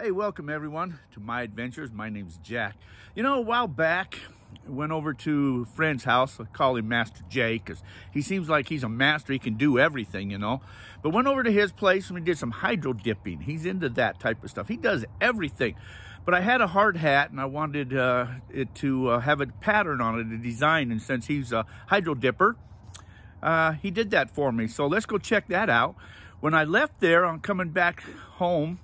Hey, welcome everyone to my adventures. My name's Jack. You know, a while back, I went over to a friend's house. I call him Master Jay because he seems like he's a master. He can do everything, you know. But went over to his place and we did some hydro dipping. He's into that type of stuff. He does everything. But I had a hard hat and I wanted it to have a pattern on it, a design. And since he's a hydro dipper, he did that for me. So let's go check that out. When I left there, I'm coming back home.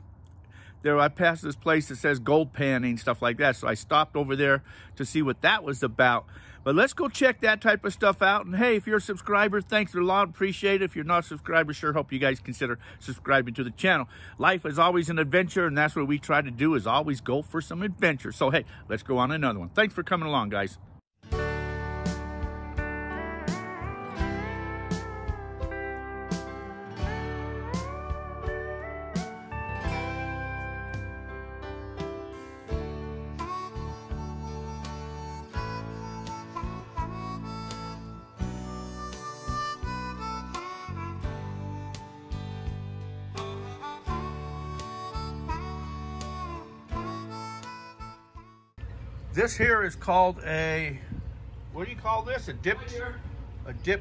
There, I passed this place that says gold panning, stuff like that. So I stopped over there to see what that was about. But let's go check that type of stuff out. And hey, if you're a subscriber, thanks a lot. Appreciate it. If you're not a subscriber, sure hope you guys consider subscribing to the channel. Life is always an adventure, and that's what we try to do, is always go for some adventure. So hey, let's go on another one. Thanks for coming along, guys. This here is called a, what do you call this? A dip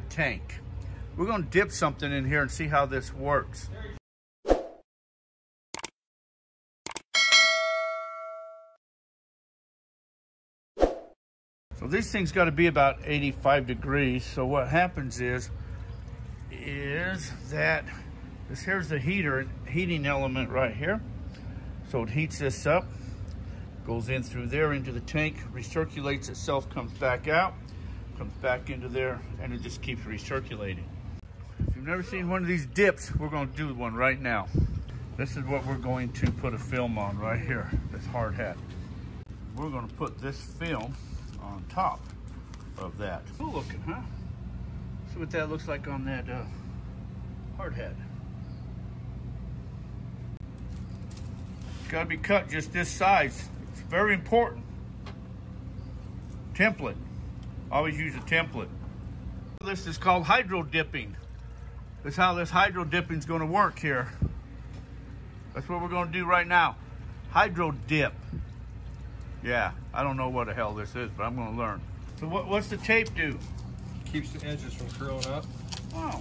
tank. We're going to dip something in here and see how this works. So these things got to be about 85 degrees. So what happens is that this here's the heating element right here. So it heats this up. Goes in through there into the tank, recirculates itself, comes back out, comes back into there, and it just keeps recirculating. If you've never seen one of these dips, we're going to do one right now. This is what we're going to put a film on right here, this hard hat. We're going to put this film on top of that. Cool looking, huh? See what that looks like on that hard hat. It's got to be cut just this size. Very important. Template. Always use a template. This is called hydro dipping. That's how this hydro dipping is going to work here. That's what we're going to do right now. Hydro dip. Yeah, I don't know what the hell this is, but I'm going to learn. So what's the tape do? Keeps the edges from curling up. Wow,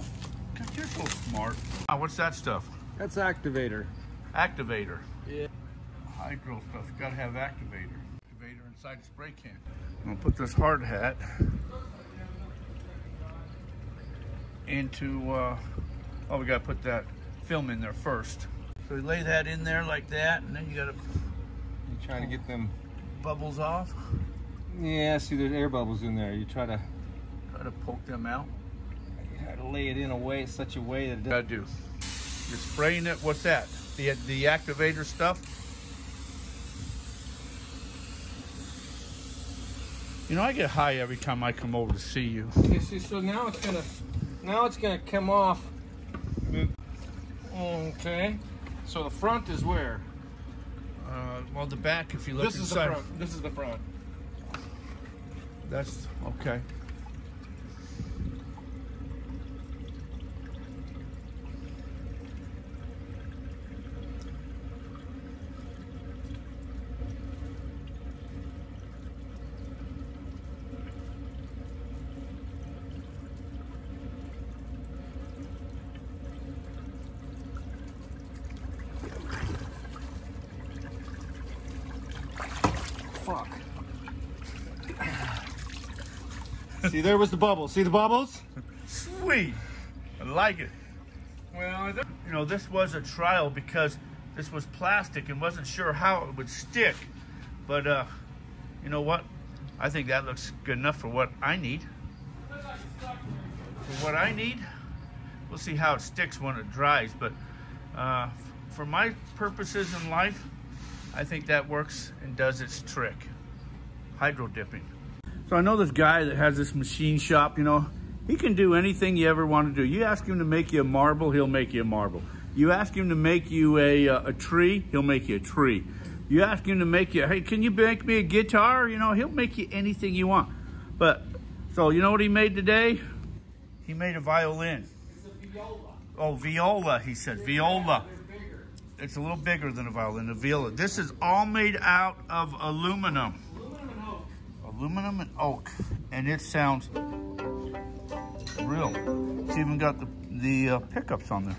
God, you're so smart. Oh, what's that stuff? That's activator. Activator. Yeah. Hydro stuff, you gotta have activator. Activator inside the spray can. I'm gonna put this hard hat into, oh, we gotta put that film in there first. So you lay that in there like that, and then you gotta... You trying to get them bubbles off? Yeah, see there's air bubbles in there. You try to poke them out. You gotta lay it in such a way that it gotta do. You're spraying it, what's that? The activator stuff? You know, I get high every time I come over to see you. Okay, see, so now it's gonna come off. Okay. So the front is where? Well, the back, if you look inside. This is the front. This is the front. That's okay. Fuck. See, there was the bubble. See the bubbles? Sweet. I like it. Well, you know, this was a trial because this was plastic and wasn't sure how it would stick. But, you know what? I think that looks good enough for what I need. For what I need, we'll see how it sticks when it dries. But for my purposes in life, I think that works and does its trick. Hydro dipping. So I know this guy that has this machine shop, you know, he can do anything you ever want to do. You ask him to make you a marble, he'll make you a marble. You ask him to make you a tree, he'll make you a tree. You ask him to make you, hey, can you make me a guitar? You know, he'll make you anything you want. But, so you know what he made today? He made a violin. It's a viola. Oh, viola, he said, viola. it's a little bigger than a violin, a viola. This is all made out of aluminum. Aluminum and oak. And it sounds real. It's even got the pickups on there.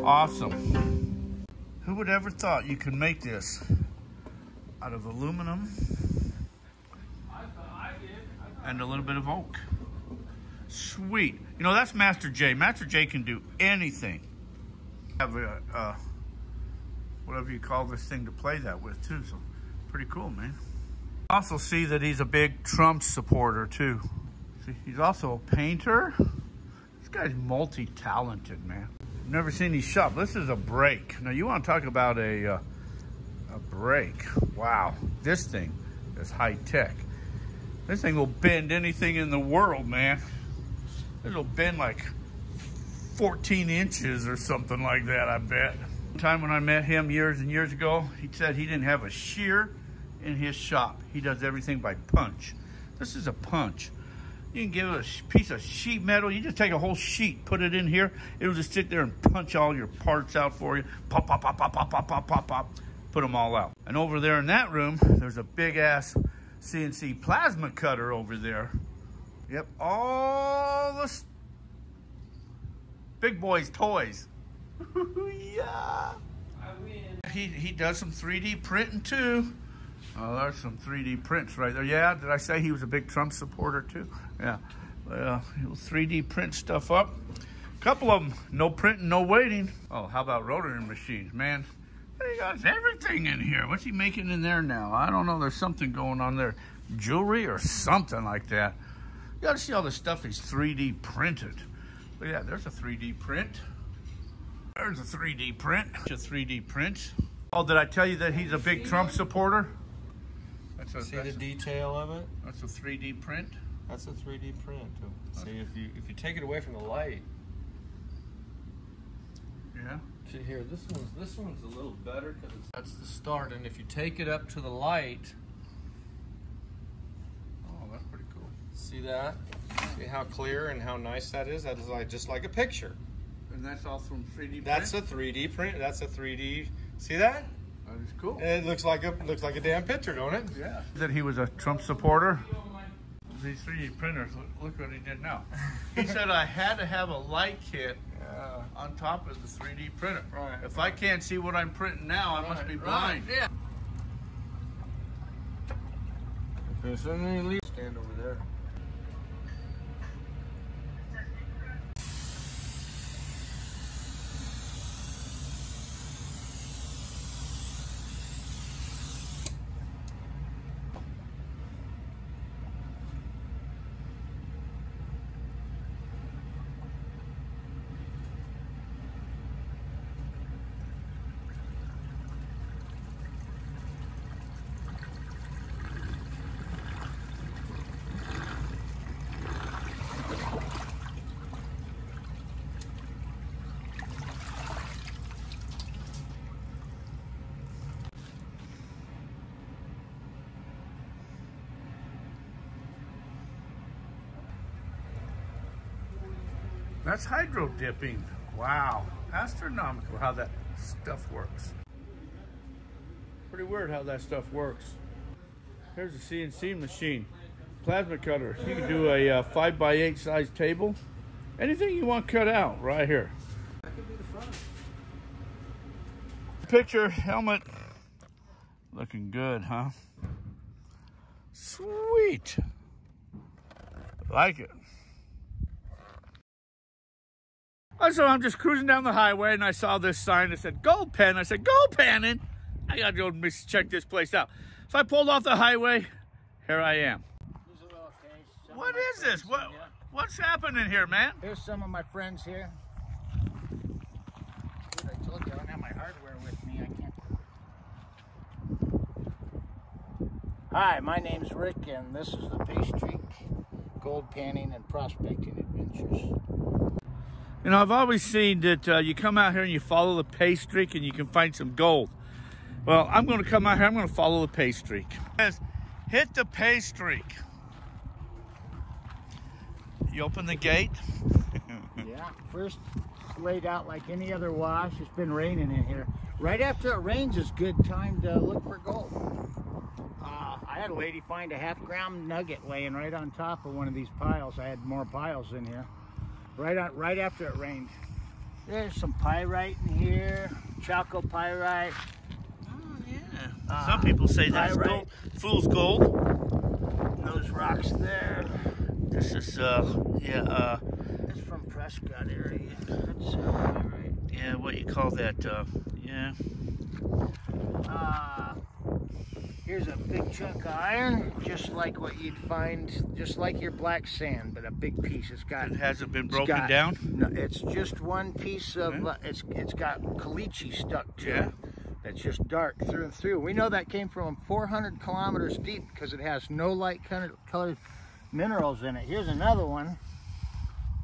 Awesome. Who would ever thought you could make this out of aluminum and a little bit of oak? Sweet. You know, that's Master J. Master J can do anything. Have a, whatever you call this thing to play that with too, so pretty cool, man. Also see that he's a big Trump supporter too. See, he's also a painter. This guy's multi-talented, man. Never seen these shop. This is a brake. Now you want to talk about a brake. Wow, this thing is high tech. This thing will bend anything in the world, man. It'll bend like 14 inches or something like that, I bet. One time when I met him years and years ago, he said he didn't have a shear in his shop. He does everything by punch. This is a punch. You can give it a piece of sheet metal. You just take a whole sheet, put it in here. It'll just sit there and punch all your parts out for you. Pop, pop, pop, pop, pop, pop, pop, pop, pop. Put them all out. And over there in that room, there's a big ass CNC plasma cutter over there. Yep, all the big boys' toys. Yeah. I win. He does some 3D printing too. Oh, there's some 3D prints right there. Yeah, did I say he was a big Trump supporter too? Yeah. He'll 3D print stuff up. A couple of them, no printing, no waiting. Oh, how about rotary machines, man? He got everything in here. What's he making in there now? I don't know. There's something going on there. Jewelry or something like that. You gotta see all the stuff he's 3D printed. But yeah, there's a 3D print. There's a 3D print. It's a 3D print. Oh, did I tell you that he's a big Trump supporter? See the detail of it? That's a 3D print. That's a 3D print. See, if you take it away from the light. Yeah. See here, this one's a little better because that's the start. And if you take it up to the light, oh, that's pretty cool. See that? See how clear and how nice that is? That is like just like a picture. And that's all from 3D print? That's a 3D print. That's a 3D. See that? That is cool. It looks like a damn picture, don't it? Yeah. That he was a Trump supporter. These 3D printers, look what he did now. He said I had to have a light kit on top of the 3D printer. Right. If I can't see what I'm printing now, I must be blind. Right. Yeah. Stand over there. That's hydro dipping. Wow. Astronomical how that stuff works. Pretty weird how that stuff works. Here's a CNC machine. Plasma cutter. You can do a 5x8 size table. Anything you want cut out right here. That could be the front. Picture, helmet. Looking good, huh? Sweet. Like it. So I'm just cruising down the highway and I saw this sign that said Gold Pen. I said, Gold Penning? I gotta go check this place out. So I pulled off the highway. Here I am. What is this? What's happening here, man? Here's some of my friends here. I told you I don't have my hardware with me. I can't. Hi, my name's Rick, and this is the Paystreak Gold Panning and Prospecting Adventures. You know, I've always seen that you come out here and you follow the Paystreak and you can find some gold. Well, I'm going to come out here. I'm going to follow the Paystreak. Hit the Paystreak. You open the gate. Yeah, first laid out like any other wash. It's been raining in here. Right after it rains is good time to look for gold. I had a lady find a half-gram nugget laying right on top of one of these piles. I had more piles in here. Right after it rained. There's some pyrite in here, chalcopyrite. Oh yeah. Some people say that's gold, fool's gold. Those rocks there. This is It's from Prescott area. That's pyrite. Yeah, what you call that? Yeah. Here's a big chunk of iron, just like what you'd find, just like your black sand, but a big piece. It hasn't been broken down. No, it's just one piece of. It's got caliche stuck to it. It's just dark through and through. We know that came from 400 kilometers deep because it has no light colored minerals in it. Here's another one,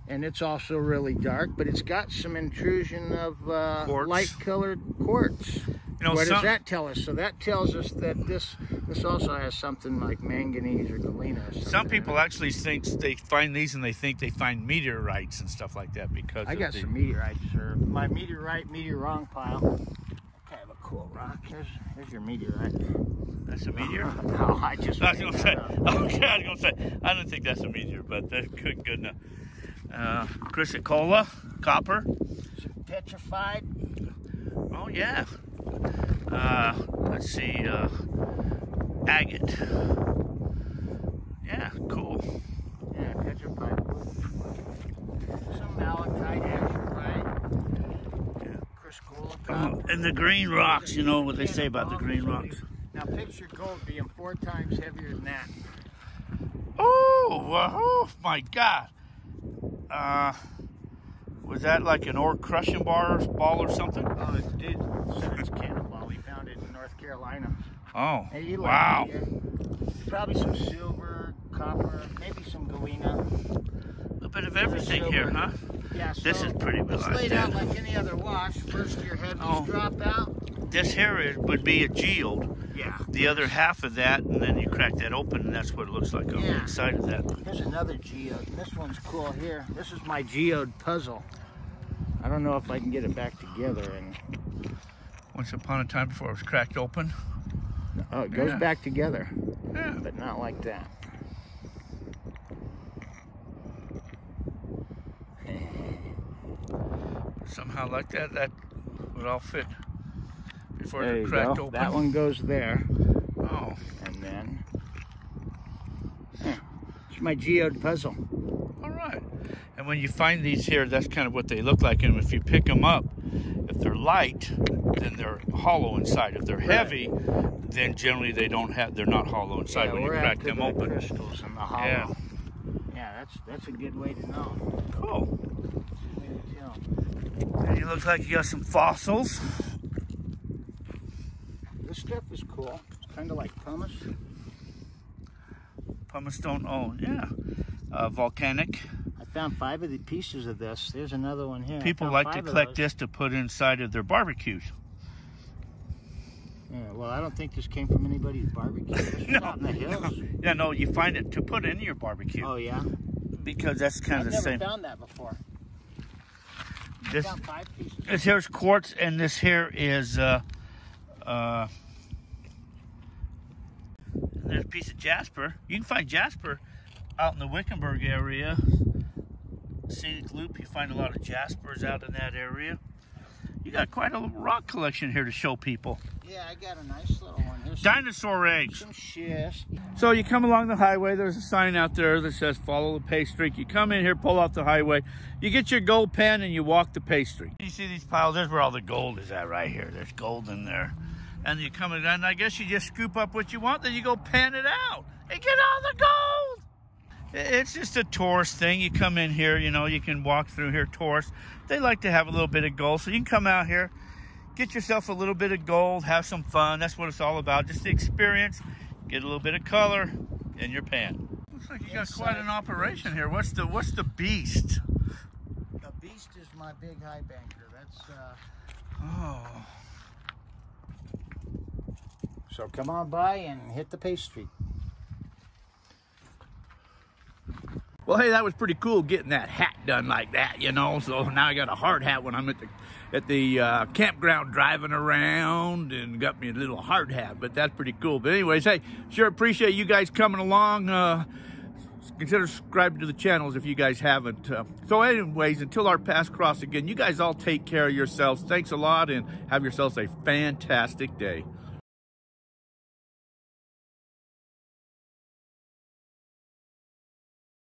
and it's also really dark, but it's got some intrusion of light colored quartz. You know, what does that tell us? So that tells us that this also has something like manganese or galena or something. Some people actually think they find these and they think they find meteorites and stuff like that because I got some meteorites, sir. My meteor wrong pile. Kind of a cool rock. Here's your meteorite. That's a meteor? No, I was gonna say. Okay, I was gonna say. I don't think that's a meteor, but that's good enough. Chrysocolla, copper. Some petrified. Oh yeah. Let's see, agate. Yeah, cool. Yeah, petrified. Some malachite, azurite. Yeah. Chrysocolla. And the green rocks, you know what they say about the green rocks. Now picture gold being 4 times heavier than that. Oh my God. Was that like an ore crushing ball or something? Oh, it did. Said it's cannonball. We found it in North Carolina. Oh, hey, wow. Probably some silver, copper, maybe some galena. A little bit of everything here, huh? Yeah, so this is pretty well. It's laid out like any other wash. First your heavies drop out. This here would be a geode. Yeah. The other half of that, and then you crack that open, and that's what it looks like on the inside of that. Here's another geode. This one's cool here. This is my geode puzzle. I don't know if I can get it back together. And once upon a time before it was cracked open. Oh, it goes back together. Yeah. But not like that. Somehow like that would all fit before there it cracked open. That one goes there. Oh. And then it's my geode puzzle. All right. And when you find these here, that's kind of what they look like. And if you pick them up, if they're light, then they're hollow inside. If they're heavy, then generally they're not hollow inside when you crack them open. Crystals in the hollow. Yeah, that's a good way to know. Cool. And you look like you got some fossils. This stuff is cool. It's kind of like pumice. Pumice stone. Oh, yeah. Volcanic. I found 5 of the pieces of this. There's another one here. People like to collect this to put inside of their barbecues. Yeah, well, I don't think this came from anybody's barbecue. This was out in the hills. Yeah, no, you find it to put in your barbecue. Oh, yeah? Because that's kind of the same. I've never found that before. This, I found 5 pieces. This here's quartz, and this here is there's a piece of jasper. You can find jasper out in the Wickenburg area. Scenic Loop, you find a lot of jaspers out in that area. You got quite a rock collection here to show people. Yeah, I got a nice little one. Here's dinosaur eggs. Some schist. So you come along the highway, there's a sign out there that says follow the pay streak. You come in here, pull off the highway, you get your gold pen and you walk the pay streak. You see these piles, there's where all the gold is at right here. There's gold in there. And you come in, and I guess you just scoop up what you want, then you go pan it out and get all the gold. It's just a tourist thing. You come in here, you know, you can walk through here, tourists. They like to have a little bit of gold, so you can come out here, get yourself a little bit of gold, have some fun. That's what it's all about, just the experience. Get a little bit of color in your pan. Looks like you got quite an operation here. What's the beast? The beast is my big high banker. That's Oh. So come on by and hit the pay streak. Well, hey, that was pretty cool getting that hat done like that, you know. So now I got a hard hat when I'm at the campground driving around, and got me a little hard hat. But that's pretty cool. But anyways, hey, sure appreciate you guys coming along. Consider subscribing to the channels if you guys haven't. So anyways, until our paths cross again, you guys all take care of yourselves. Thanks a lot, and have yourselves a fantastic day.